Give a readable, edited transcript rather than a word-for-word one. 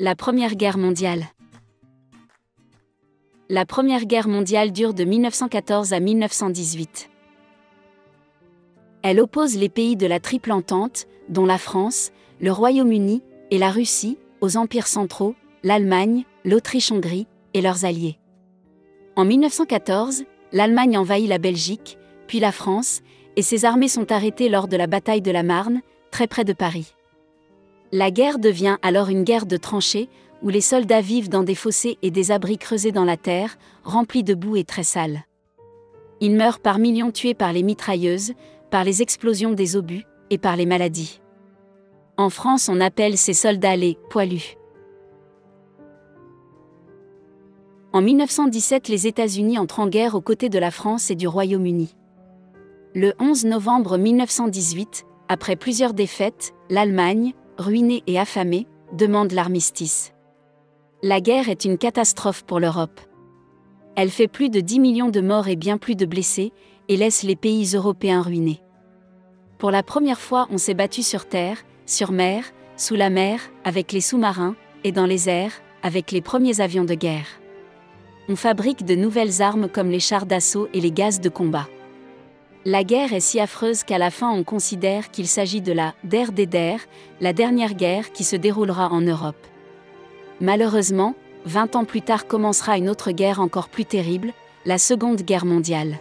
La Première Guerre mondiale. La Première Guerre mondiale dure de 1914 à 1918. Elle oppose les pays de la Triple Entente, dont la France, le Royaume-Uni et la Russie, aux empires centraux, l'Allemagne, l'Autriche-Hongrie et leurs alliés. En 1914, l'Allemagne envahit la Belgique, puis la France, et ses armées sont arrêtées lors de la bataille de la Marne, très près de Paris. La guerre devient alors une guerre de tranchées, où les soldats vivent dans des fossés et des abris creusés dans la terre, remplis de boue et très sales. Ils meurent par millions tués par les mitrailleuses, par les explosions des obus, et par les maladies. En France, on appelle ces soldats les « poilus ». En 1917, les États-Unis entrent en guerre aux côtés de la France et du Royaume-Uni. Le 11 novembre 1918, après plusieurs défaites, l'Allemagne, ruinée et affamée, demande l'armistice. La guerre est une catastrophe pour l'Europe. Elle fait plus de 10 millions de morts et bien plus de blessés, et laisse les pays européens ruinés. Pour la première fois, on s'est battu sur terre, sur mer, sous la mer, avec les sous-marins, et dans les airs, avec les premiers avions de guerre. On fabrique de nouvelles armes comme les chars d'assaut et les gaz de combat. La guerre est si affreuse qu'à la fin on considère qu'il s'agit de la « der des der », la dernière guerre qui se déroulera en Europe. Malheureusement, 20 ans plus tard commencera une autre guerre encore plus terrible, la Seconde Guerre mondiale.